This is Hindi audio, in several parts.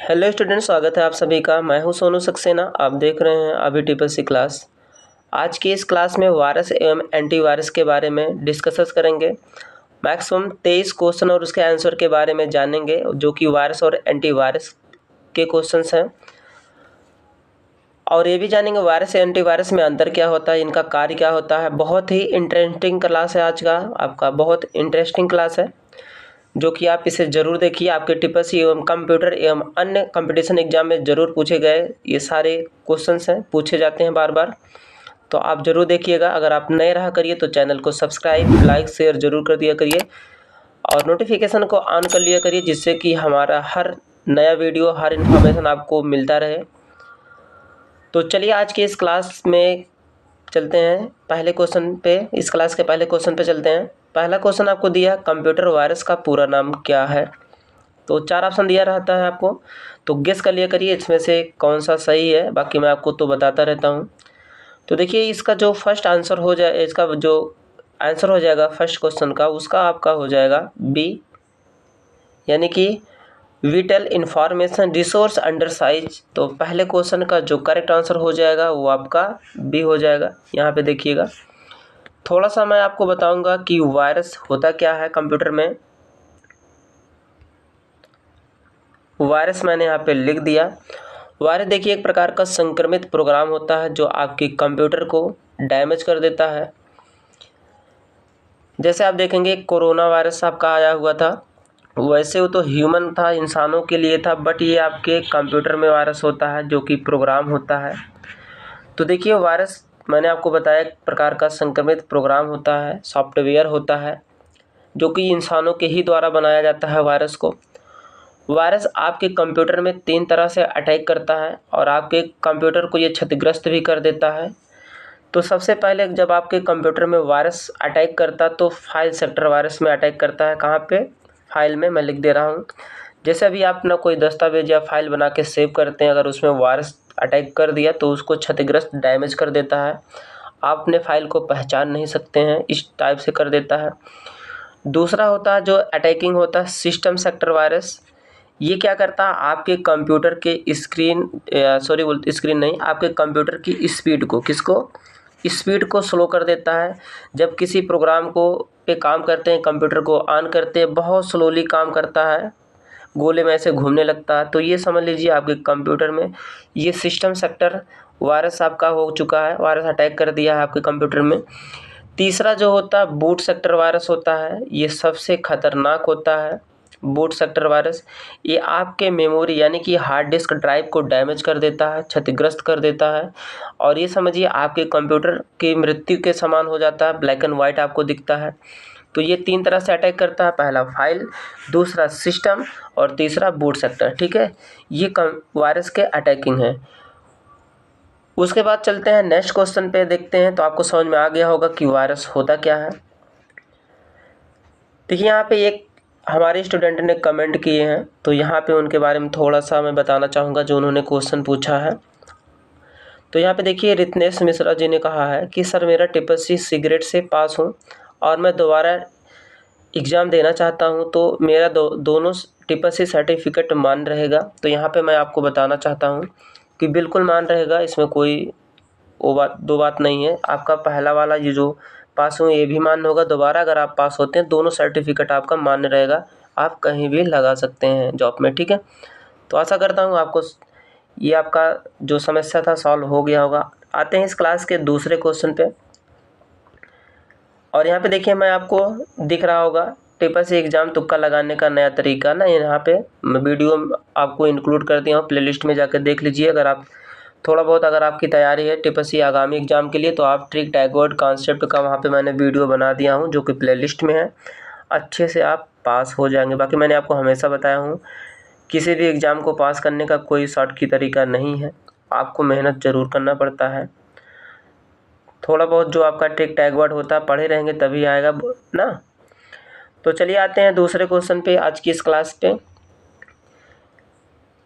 हेलो स्टूडेंट, स्वागत है आप सभी का। मैं हूं सोनू सक्सेना। आप देख रहे हैं अभी टीपीएससी क्लास। आज की इस क्लास में वायरस एवं एंटीवायरस के बारे में डिस्कस करेंगे। मैक्सिमम 23 क्वेश्चन और उसके आंसर के बारे में जानेंगे, जो कि वायरस और एंटीवायरस के क्वेश्चंस हैं। और ये भी जानेंगे वायरस एंटीवायरस में अंतर क्या होता है, इनका कार्य क्या होता है। बहुत ही इंटरेस्टिंग क्लास है आज का आपका, बहुत इंटरेस्टिंग क्लास है, जो कि आप इसे ज़रूर देखिए। आपके टीपीएससी एवं कंप्यूटर एवं अन्य कंपटीशन एग्जाम में ज़रूर पूछे गए ये सारे क्वेश्चंस हैं, पूछे जाते हैं बार बार। तो आप ज़रूर देखिएगा। अगर आप नए रहा करिए तो चैनल को सब्सक्राइब, लाइक, शेयर ज़रूर कर दिया करिए और नोटिफिकेशन को ऑन कर लिया करिए, जिससे कि हमारा हर नया वीडियो, हर इन्फॉर्मेशन आपको मिलता रहे। तो चलिए आज की इस क्लास में चलते हैं पहले क्वेश्चन पे। इस क्लास के पहले क्वेश्चन पे चलते हैं। पहला क्वेश्चन आपको दिया, कंप्यूटर वायरस का पूरा नाम क्या है। तो 4 ऑप्शन दिया रहता है आपको, तो गेस कर लिया करिए इसमें से कौन सा सही है। बाकी मैं आपको तो बताता रहता हूँ। तो देखिए, इसका जो फर्स्ट आंसर हो जाए, इसका जो आंसर हो जाएगा फर्स्ट क्वेश्चन का, उसका आपका हो जाएगा बी, यानी कि whittle information resource under size. तो पहले क्वेश्चन का जो करेक्ट आंसर हो जाएगा वो आपका बी हो जाएगा। यहाँ पे देखिएगा, थोड़ा सा मैं आपको बताऊंगा कि वायरस होता क्या है कंप्यूटर में। वायरस मैंने यहाँ पे लिख दिया। वायरस देखिए एक प्रकार का संक्रमित प्रोग्राम होता है जो आपके कंप्यूटर को डैमेज कर देता है। जैसे आप देखेंगे कोरोना वायरस आपका आया हुआ था, वैसे वो तो ह्यूमन था, इंसानों के लिए था, बट ये आपके कंप्यूटर में वायरस होता है जो कि प्रोग्राम होता है। तो देखिए, वायरस मैंने आपको बताया एक प्रकार का संक्रमित प्रोग्राम होता है, सॉफ्टवेयर होता है, जो कि इंसानों के ही द्वारा बनाया जाता है वायरस को। वायरस आपके कंप्यूटर में 3 तरह से अटैक करता है और आपके कंप्यूटर को ये क्षतिग्रस्त भी कर देता है। तो सबसे पहले जब आपके कंप्यूटर में वायरस अटैक करता तो फाइल सेक्टर वायरस में अटैक करता है। कहाँ पे? फाइल में। मैं लिख दे रहा हूँ। जैसे अभी आप ना कोई दस्तावेज या फाइल बना के सेव करते हैं, अगर उसमें वायरस अटैक कर दिया तो उसको क्षतिग्रस्त, डैमेज कर देता है। आप अपने फाइल को पहचान नहीं सकते हैं, इस टाइप से कर देता है। दूसरा होता है जो अटैकिंग होता है, सिस्टम सेक्टर वायरस। ये क्या करता है, आपके कंप्यूटर के स्क्रीन नहीं, आपके कंप्यूटर की स्पीड को, स्पीड को स्लो कर देता है। जब किसी प्रोग्राम को पे काम करते हैं, कंप्यूटर को ऑन करते हैं, बहुत स्लोली काम करता है, गोले में ऐसे घूमने लगता है। तो ये समझ लीजिए आपके कंप्यूटर में ये सिस्टम सेक्टर वायरस आपका हो चुका है, वायरस अटैक कर दिया है आपके कंप्यूटर में। तीसरा जो होता है बूट सेक्टर वायरस होता है, ये सबसे खतरनाक होता है। बूट सेक्टर वायरस ये आपके मेमोरी यानी कि हार्ड डिस्क ड्राइव को डैमेज कर देता है, क्षतिग्रस्त कर देता है, और ये समझिए आपके कंप्यूटर की मृत्यु के समान हो जाता है, ब्लैक एंड वाइट आपको दिखता है। तो ये 3 तरह से अटैक करता है, पहला फाइल, दूसरा सिस्टम और तीसरा बूट सेक्टर। ठीक है, ये वायरस के अटैकिंग है। उसके बाद चलते हैं नेक्स्ट क्वेश्चन पे, देखते हैं। तो आपको समझ में आ गया होगा कि वायरस होता क्या है। देखिए, यहाँ पे एक हमारे स्टूडेंट ने कमेंट किए हैं, तो यहाँ पे उनके बारे में थोड़ा सा मैं बताना चाहूँगा, जो उन्होंने क्वेश्चन पूछा है। तो यहाँ पे देखिए, रितनेश मिश्रा जी ने कहा है कि सर मेरा टीपीएससी सिगरेट से पास हूँ और मैं दोबारा एग्ज़ाम देना चाहता हूँ, तो मेरा दोनों टीपीएससी सर्टिफिकेट मान रहेगा। तो यहाँ पे मैं आपको बताना चाहता हूँ कि बिल्कुल मान रहेगा, इसमें कोई दो बात नहीं है। आपका पहला वाला ये जो पास हुए ये भी मान्य होगा, दोबारा अगर आप पास होते हैं दोनों सर्टिफिकेट आपका मान्य रहेगा, आप कहीं भी लगा सकते हैं जॉब में। ठीक है, तो आशा करता हूँ आपको ये आपका जो समस्या था सॉल्व हो गया होगा। आते हैं इस क्लास के दूसरे क्वेश्चन पे। और यहाँ पे देखिए, मैं आपको दिख रहा होगा टीपीएससी एग्ज़ाम तुक्का लगाने का नया तरीका ना, यहाँ पे मैं वीडियो आपको इंक्लूड कर दिया हूँ, प्लेलिस्ट में जाकर देख लीजिए। अगर आप थोड़ा बहुत अगर आपकी तैयारी है टीपीएससी आगामी एग्जाम के लिए, तो आप ट्रिक टैगवर्ड कॉन्सेप्ट का वहाँ पे मैंने वीडियो बना दिया हूँ, जो कि प्लेलिस्ट में है। अच्छे से आप पास हो जाएंगे। बाकी मैंने आपको हमेशा बताया हूँ, किसी भी एग्ज़ाम को पास करने का कोई शॉर्ट की तरीका नहीं है, आपको मेहनत ज़रूर करना पड़ता है। थोड़ा बहुत जो आपका ट्रिक टैगवर्ड होता है पढ़े रहेंगे तभी आएगा ना। तो चलिए आते हैं दूसरे क्वेश्चन पे आज की इस क्लास पे।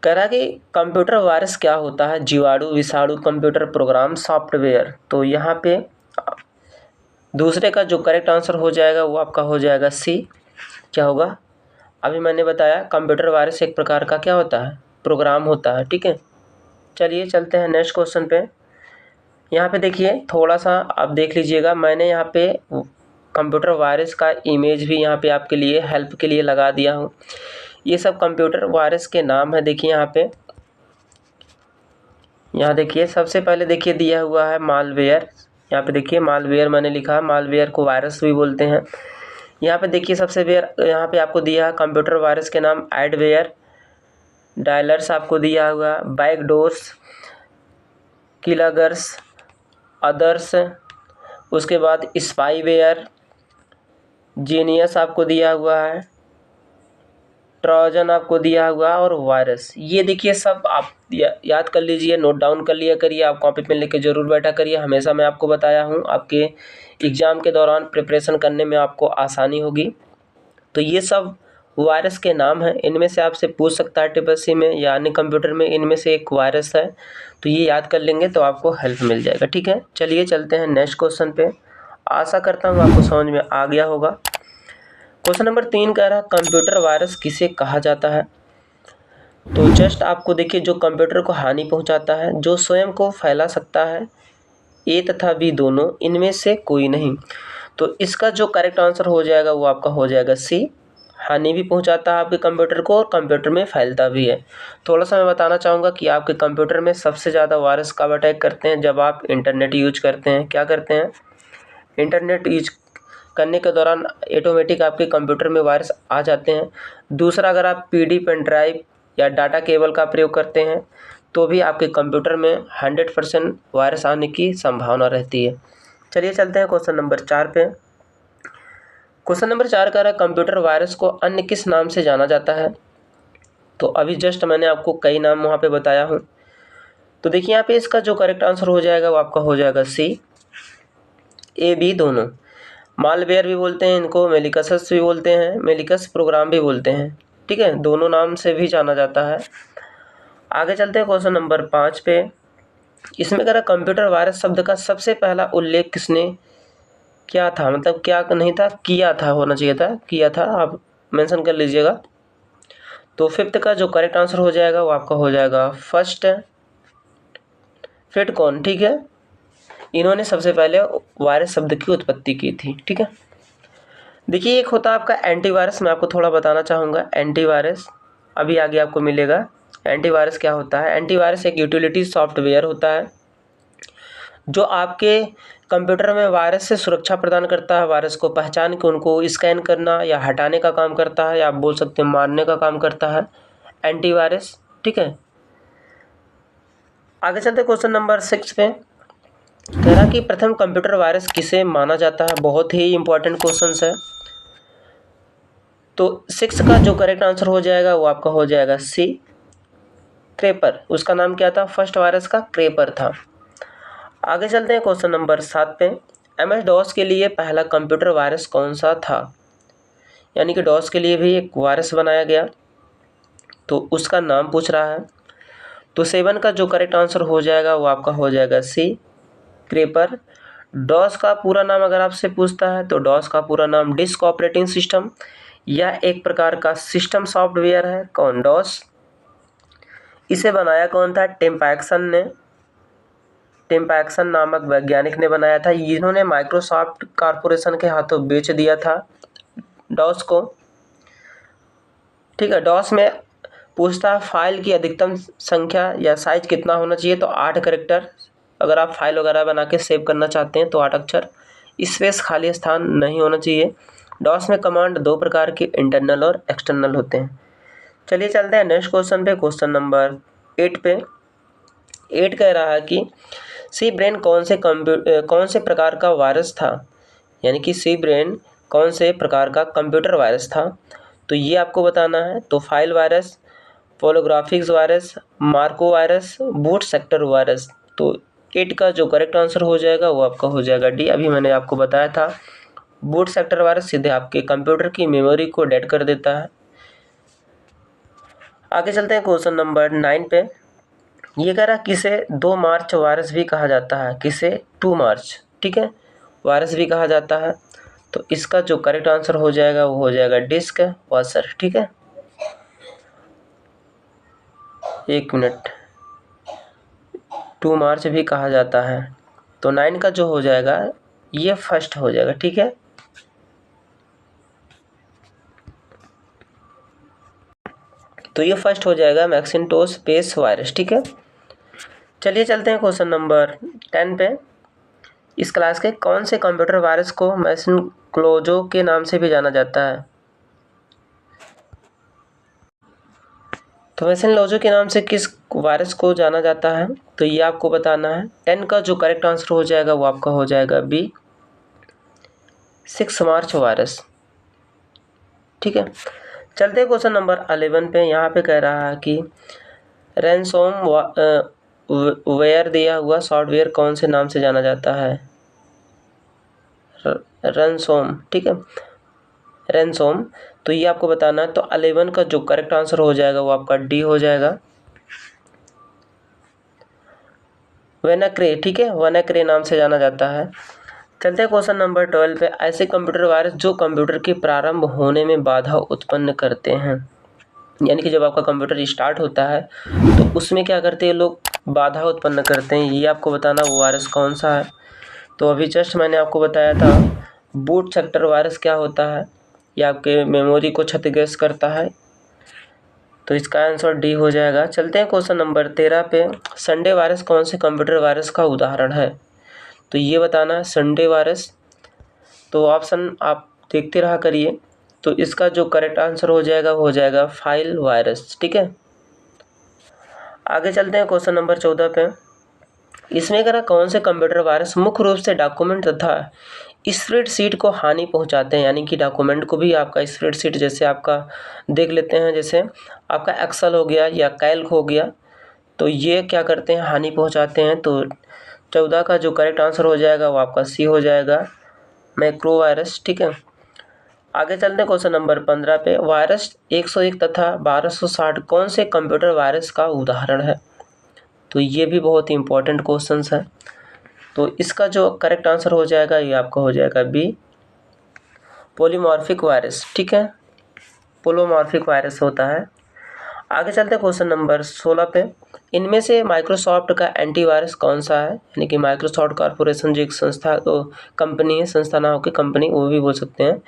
कह रहा है कि कंप्यूटर वायरस क्या होता है, जीवाणु, विषाणु, कंप्यूटर प्रोग्राम, सॉफ्टवेयर। तो यहाँ पे दूसरे का जो करेक्ट आंसर हो जाएगा वो आपका हो जाएगा सी। क्या होगा? अभी मैंने बताया कंप्यूटर वायरस एक प्रकार का क्या होता है, प्रोग्राम होता है। ठीक है, चलिए चलते हैं नेक्स्ट क्वेश्चन पे। यहाँ पे देखिए थोड़ा सा आप देख लीजिएगा, मैंने यहाँ पे कंप्यूटर वायरस का इमेज भी यहाँ पे आपके लिए हेल्प के लिए लगा दिया हूँ। ये सब कंप्यूटर वायरस के नाम है। देखिए यहाँ देखिए सबसे पहले देखिए दिया हुआ है मालवेयर। यहाँ पे देखिए मालवेयर मैंने लिखा है, मालवेयर को वायरस भी बोलते हैं। यहाँ पे देखिए सबसे यहाँ पे आपको दिया है कंप्यूटर वायरस के नाम एडवेयर, डायलर्स आपको दिया हुआ, बैकडोर्स, किलगर्स, अदर्स, उसके बाद स्पाईवेयर, जीनियस आपको दिया हुआ है, ट्रोजन आपको दिया हुआ और वायरस। ये देखिए सब आप याद कर लीजिए, नोट डाउन कर लिया करिए, आप कॉपी पेन लेके ज़रूर बैठा करिए। हमेशा मैं आपको बताया हूँ, आपके एग्ज़ाम के दौरान प्रिपरेशन करने में आपको आसानी होगी। तो ये सब वायरस के नाम हैं, इनमें से आपसे पूछ सकता है टीपीएससी में या अन्य कंप्यूटर में, इनमें से एक वायरस है। तो ये याद कर लेंगे तो आपको हेल्प मिल जाएगा। ठीक है, चलिए चलते हैं नेक्स्ट क्वेश्चन पे। आशा करता हूँ आपको समझ में आ गया होगा। क्वेश्चन नंबर 3 कह रहा है कंप्यूटर वायरस किसे कहा जाता है। तो जस्ट आपको देखिए, जो कंप्यूटर को हानि पहुंचाता है, जो स्वयं को फैला सकता है, ए तथा बी दोनों, इनमें से कोई नहीं। तो इसका जो करेक्ट आंसर हो जाएगा वो आपका हो जाएगा सी, हानि भी पहुंचाता है आपके कंप्यूटर को और कंप्यूटर में फैलता भी है। थोड़ा सा मैं बताना चाहूँगा कि आपके कंप्यूटर में सबसे ज़्यादा वायरस कब अटैक करते हैं, जब आप इंटरनेट यूज करते हैं। क्या करते हैं, इंटरनेट यूज करने के दौरान ऑटोमेटिक आपके कंप्यूटर में वायरस आ जाते हैं। दूसरा, अगर आप पीडी पेन ड्राइव या डाटा केबल का प्रयोग करते हैं तो भी आपके कंप्यूटर में 100% वायरस आने की संभावना रहती है। चलिए चलते हैं क्वेश्चन नंबर 4 पे। क्वेश्चन नंबर 4 कह रहा है कंप्यूटर वायरस को अन्य किस नाम से जाना जाता है। तो अभी जस्ट मैंने आपको कई नाम वहाँ पे बताया हूँ। तो देखिए यहाँ पे इसका जो करेक्ट आंसर हो जाएगा वो आपका हो जाएगा सी, ए बी दोनों। मालवेयर भी बोलते हैं इनको, मेलिकस भी बोलते हैं, मेलिकस प्रोग्राम भी बोलते हैं। ठीक है, दोनों नाम से भी जाना जाता है। आगे चलते हैं क्वेश्चन नंबर 5 पे। इसमें कह रहा कंप्यूटर वायरस शब्द का सबसे पहला उल्लेख किसने क्या था, मतलब क्या नहीं था, किया था, होना चाहिए था, किया था, आप मेंशन कर लीजिएगा। तो 5th का जो करेक्ट आंसर हो जाएगा वो आपका हो जाएगा फर्स्ट फिटकॉन। ठीक है, इन्होंने सबसे पहले वायरस शब्द की उत्पत्ति की थी। ठीक है, देखिए एक होता है आपका एंटीवायरस, मैं आपको थोड़ा बताना चाहूँगा। एंटीवायरस अभी आगे आपको मिलेगा। एंटीवायरस क्या होता है, एंटीवायरस एक यूटिलिटी सॉफ्टवेयर होता है जो आपके कंप्यूटर में वायरस से सुरक्षा प्रदान करता है। वायरस को पहचान के उनको स्कैन करना या हटाने का काम करता है, या आप बोल सकते हैं मारने का काम करता है एंटीवायरस। ठीक है, आगे चलते क्वेश्चन नंबर 6 पे। कह रहा कि प्रथम कंप्यूटर वायरस किसे माना जाता है। बहुत ही इंपॉर्टेंट क्वेश्चन है। तो 6 का जो करेक्ट आंसर हो जाएगा वो आपका हो जाएगा सी, क्रेपर। उसका नाम क्या था, फर्स्ट वायरस का क्रेपर था। आगे चलते हैं क्वेश्चन नंबर 7 पे। MS DOS के लिए पहला कंप्यूटर वायरस कौन सा था, यानी कि डॉस के लिए भी एक वायरस बनाया गया, तो उसका नाम पूछ रहा है। तो 7 का जो करेक्ट आंसर हो जाएगा वो आपका हो जाएगा सी, क्रेपर। डॉस का पूरा नाम अगर आपसे पूछता है तो डॉस का पूरा नाम डिस्क ऑपरेटिंग सिस्टम या एक प्रकार का सिस्टम सॉफ्टवेयर है। कौन, डॉस। इसे बनाया कौन था, टेम्पैक्सन ने, टेम्पैक्सन नामक वैज्ञानिक ने बनाया था। इन्होंने माइक्रोसॉफ्ट कॉरपोरेशन के हाथों बेच दिया था डॉस को। ठीक है, डॉस में पूछता है फाइल की अधिकतम संख्या या साइज कितना होना चाहिए, तो 8 कैरेक्टर। अगर आप फाइल वगैरह बना के सेव करना चाहते हैं तो 8 अक्षर, स्पेस खाली स्थान नहीं होना चाहिए। डॉस में कमांड 2 प्रकार के, इंटरनल और एक्सटर्नल होते हैं। चलिए चलते हैं नेक्स्ट क्वेश्चन पे, क्वेश्चन नंबर 8 पे। 8 कह रहा है कि सी ब्रेन कौन से प्रकार का वायरस था, यानी कि सी ब्रेन कौन से प्रकार का कंप्यूटर वायरस था। तो ये आपको बताना है। तो फाइल वायरस, पोलोग्राफिक्स वायरस, मार्को वायरस, बूट सेक्टर वायरस। तो 8 का जो करेक्ट आंसर हो जाएगा वो आपका हो जाएगा डी। अभी मैंने आपको बताया था, बूट सेक्टर वायरस सीधे आपके कंप्यूटर की मेमोरी को डेड कर देता है। आगे चलते हैं क्वेश्चन नंबर 9 पे। ये कह रहा है किसे 2 मार्च वायरस भी कहा जाता है, किसे 2 मार्च, ठीक है, वायरस भी कहा जाता है। तो इसका जो करेक्ट आंसर हो जाएगा वो हो जाएगा डिस्क वॉशर। ठीक है, एक मिनट, 2 मार्च भी कहा जाता है। तो 9 का जो हो जाएगा ये फर्स्ट हो जाएगा, ठीक है। तो ये फर्स्ट हो जाएगा मैकिन्टोश पेस वायरस, ठीक है। चलिए चलते हैं क्वेश्चन नंबर 10 पे। इस क्लास के कौन से कंप्यूटर वायरस को मैकिन्टोश के नाम से भी जाना जाता है? तो मैकिन्टोश के नाम से किस वायरस को जाना जाता है, तो ये आपको बताना है। 10 का जो करेक्ट आंसर हो जाएगा वो आपका हो जाएगा बी, 6 मार्च वायरस, ठीक है। चलते हैं क्वेश्चन नंबर 11 पे। यहाँ पे कह रहा है कि रैनसमवेयर दिया हुआ सॉफ्टवेयर कौन से नाम से जाना जाता है? रैनसम, ठीक है, रैनसम। तो ये आपको बताना है। तो 11 का जो करेक्ट आंसर हो जाएगा वो आपका डी हो जाएगा, वेनाक्रे, ठीक है, वेनाक्रे नाम से जाना जाता है। चलते हैं क्वेश्चन नंबर 12 पे। ऐसे कंप्यूटर वायरस जो कंप्यूटर के प्रारंभ होने में बाधा उत्पन्न करते हैं, यानी कि जब आपका कंप्यूटर स्टार्ट होता है तो उसमें क्या करते हैं लोग, बाधा उत्पन्न करते हैं। ये आपको बताना वो वायरस कौन सा है। तो अभी जस्ट मैंने आपको बताया था बूट सेक्टर वायरस क्या होता है, ये आपके मेमोरी को क्षतिग्रस्त करता है। तो इसका आंसर डी हो जाएगा। चलते हैं क्वेश्चन नंबर 13 पे। संडे वायरस कौन से कंप्यूटर वायरस का उदाहरण है? तो ये बताना है संडे वायरस। तो ऑप्शन आप देखते रहा करिए। तो इसका जो करेक्ट आंसर हो जाएगा वो हो जाएगा फाइल वायरस, ठीक है। आगे चलते हैं क्वेश्चन नंबर 14 पे। इसमें कह रहा कौन से कंप्यूटर वायरस मुख्य रूप से डॉक्यूमेंट तथा स्प्रेडशीट को हानि पहुंचाते हैं, यानी कि डॉक्यूमेंट को भी आपका स्प्रेडशीट, जैसे आपका देख लेते हैं, जैसे आपका एक्सेल हो गया या कैल्क हो गया, तो ये क्या करते हैं, हानि पहुंचाते हैं। तो 14 का जो करेक्ट आंसर हो जाएगा वो आपका सी हो जाएगा, मैक्रो वायरस, ठीक है। आगे चलते हैं क्वेश्चन नंबर 15 पे। वायरस 101 तथा 1260 कौन से कंप्यूटर वायरस का उदाहरण है? तो ये भी बहुत ही इंपॉर्टेंट क्वेश्चन है। तो इसका जो करेक्ट आंसर हो जाएगा ये आपका हो जाएगा बी, पॉलीमॉर्फिक वायरस, ठीक है, पॉलीमॉर्फिक वायरस होता है। आगे चलते हैं क्वेश्चन नंबर 16 पे। इनमें से माइक्रोसॉफ्ट का एंटीवायरस कौन सा है, यानी कि माइक्रोसॉफ्ट कॉर्पोरेशन जो एक संस्था कंपनी है, संस्था ना होकर कंपनी, वो भी बोल सकते हैं,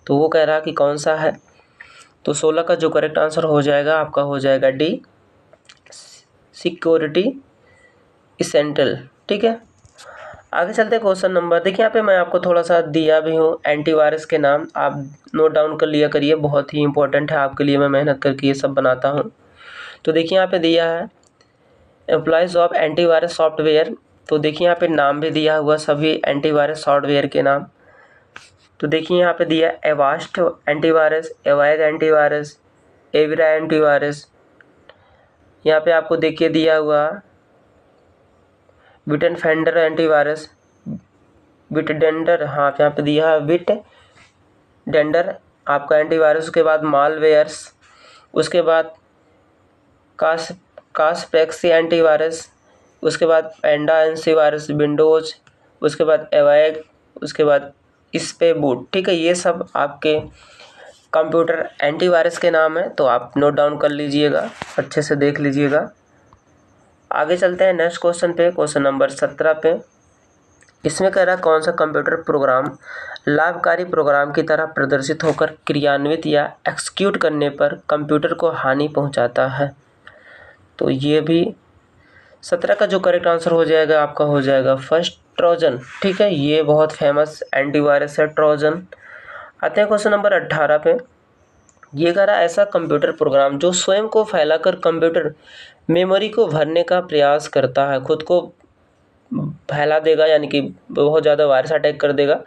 तो वो कह रहा है कि कौन सा है। तो 16 का जो करेक्ट आंसर हो जाएगा आपका हो जाएगा डी, सिक्योरिटी इसेंटल, ठीक है। आगे चलते हैं क्वेश्चन नंबर, देखिए यहाँ पे मैं आपको थोड़ा सा दिया भी हूँ एंटीवायरस के नाम, आप नोट डाउन कर लिया करिए, बहुत ही इंपॉर्टेंट है आपके लिए, मैं मेहनत करके ये सब बनाता हूँ। तो देखिए यहाँ पे दिया है एम्प्लॉयज़ ऑफ एंटीवायरस सॉफ्टवेयर। तो देखिए यहाँ पे नाम भी दिया हुआ सभी एंटीवायरस सॉफ्टवेयर के नाम। तो देखिए यहाँ पे दिया एवास्ट एंटीवायरस, एवाइज एंटीवायरस, एविरा एंटीवायरस। यहाँ पे आपको देखिए दिया हुआ बिटडेंडर एंटीवायरस, बिटडेंडर, हाँ यहाँ पे दिया है बिटडेंडर आपका एंटीवायरस। उसके बाद मालवेयर्स, उसके बाद कास्पेक्सी एंटीवायरस, उसके बाद पेंडा एंटीवायरस विंडोज, उसके बाद एवाइग, उसके बाद स्पेबूट, ठीक है। ये सब आपके कंप्यूटर एंटीवायरस के नाम है, तो आप नोट डाउन कर लीजिएगा, अच्छे से देख लीजिएगा। आगे चलते हैं नेक्स्ट क्वेश्चन पे, क्वेश्चन नंबर 17 पे। इसमें कह रहा है कौन सा कंप्यूटर प्रोग्राम लाभकारी प्रोग्राम की तरह प्रदर्शित होकर क्रियान्वित या एक्सिक्यूट करने पर कंप्यूटर को हानि पहुंचाता है? तो ये भी 17 का जो करेक्ट आंसर हो जाएगा आपका हो जाएगा फर्स्ट, ट्रोजन, ठीक है। ये बहुत फेमस एंटीवायरस है ट्रोजन। आते हैं क्वेश्चन नंबर 18 पे। ये कह रहा है ऐसा कंप्यूटर प्रोग्राम जो स्वयं को फैलाकर कंप्यूटर मेमोरी को भरने का प्रयास करता है, खुद को फैला देगा, यानी कि बहुत ज़्यादा वायरस अटैक कर देगा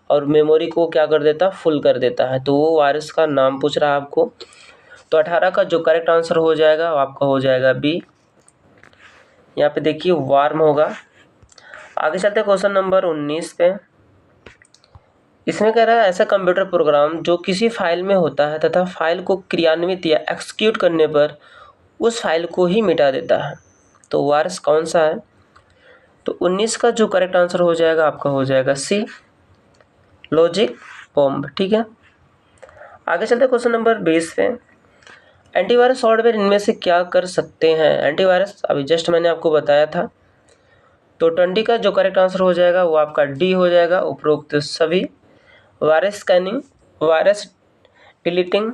और मेमोरी को क्या कर देता है, फुल कर देता है। तो वो वायरस का नाम पूछ रहा है आपको। तो 18 का जो करेक्ट आंसर हो जाएगा वो आपका हो जाएगा बी, यहाँ पे देखिए वार्म होगा। आगे चलते हैं क्वेश्चन नंबर 19 पे। इसमें कह रहा है ऐसा कंप्यूटर प्रोग्राम जो किसी फाइल में होता है तथा फाइल को क्रियान्वित या एक्सिक्यूट करने पर उस फाइल को ही मिटा देता है, तो वायरस कौन सा है? तो 19 का जो करेक्ट आंसर हो जाएगा आपका हो जाएगा सी, लॉजिक बॉम्ब, ठीक है। आगे चलते हैं क्वेश्चन नंबर 20 पे। एंटीवायरस सॉफ्टवेयर इनमें से क्या कर सकते हैं? एंटीवायरस अभी जस्ट मैंने आपको बताया था। तो 20 का जो करेक्ट आंसर हो जाएगा वो आपका डी हो जाएगा, उपरोक्त सभी। वायरस स्कैनिंग, वायरस डिलीटिंग,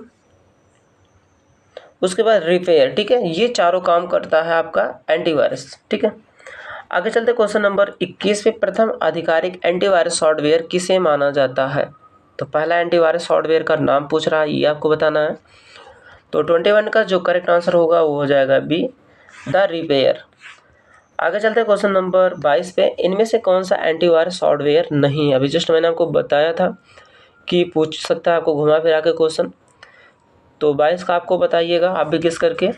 उसके बाद रिपेयर, ठीक है, ये चारों काम करता है आपका एंटीवायरस, ठीक है। आगे चलते क्वेश्चन नंबर 21 पे, प्रथम आधिकारिक एंटीवायरस सॉफ्टवेयर किसे माना जाता है? तो पहला एंटीवायरस सॉफ्टवेयर का नाम पूछ रहा है, ये आपको बताना है। तो 21 का जो करेक्ट आंसर होगा वो हो जाएगा बी, द रिपेयर। आगे चलते हैं क्वेश्चन नंबर 22 पे, इनमें से कौन सा एंटीवायरस सॉफ्टवेयर नहीं है? अभी जस्ट मैंने आपको बताया था कि पूछ सकता है आपको घुमा फिरा के क्वेश्चन। तो 22 का आपको बताइएगा, आप भी गेस करके।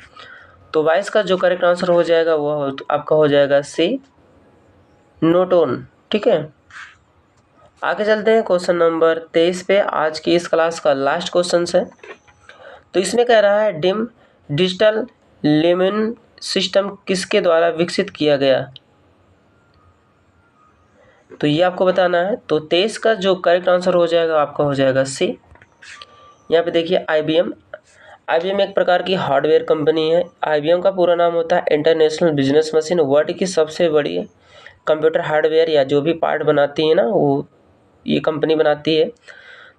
तो 22 का जो करेक्ट आंसर हो जाएगा वो आपका हो जाएगा सी, नोटोन, ठीक है। आगे चलते हैं क्वेश्चन नंबर 23 पे, आज की इस क्लास का लास्ट क्वेश्चन है। तो इसमें कह रहा है डिम डिजिटल लिमिन सिस्टम किसके द्वारा विकसित किया गया? तो ये आपको बताना है। तो 23 का जो करेक्ट आंसर हो जाएगा आपका हो जाएगा सी। यहाँ पे देखिए IBM एक प्रकार की हार्डवेयर कंपनी है। IBM का पूरा नाम होता है इंटरनेशनल बिजनेस मशीन। वर्ल्ड की सबसे बड़ी कंप्यूटर हार्डवेयर या जो भी पार्ट बनाती है ना, वो ये कंपनी बनाती है।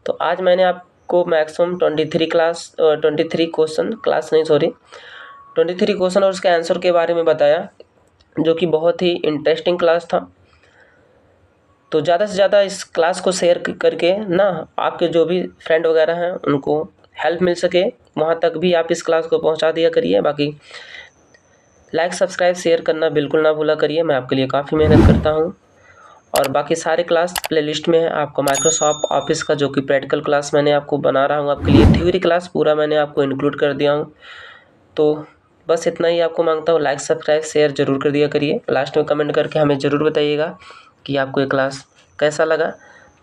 तो आज मैंने आपको मैक्सिमम 23 क्वेश्चन और उसके आंसर के बारे में बताया, जो कि बहुत ही इंटरेस्टिंग क्लास था। तो ज़्यादा से ज़्यादा इस क्लास को शेयर करके ना आपके जो भी फ्रेंड वगैरह हैं उनको हेल्प मिल सके, वहाँ तक भी आप इस क्लास को पहुँचा दिया करिए। बाकी लाइक सब्सक्राइब शेयर करना बिल्कुल ना भूला करिए, मैं आपके लिए काफ़ी मेहनत करता हूँ। और बाकी सारे क्लास प्लेलिस्ट में है। आपको माइक्रोसॉफ्ट ऑफिस का जो कि प्रैक्टिकल क्लास मैंने आपको बना रहा हूँ आपके लिए, थ्योरी क्लास पूरा मैंने आपको इंक्लूड कर दिया हूँ। तो बस इतना ही आपको मांगता हूँ, लाइक सब्सक्राइब शेयर ज़रूर कर दिया करिए। लास्ट में कमेंट करके हमें ज़रूर बताइएगा कि आपको ये क्लास कैसा लगा।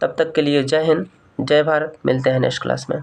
तब तक के लिए जय हिंद, जय भारत, मिलते हैं नेक्स्ट क्लास में।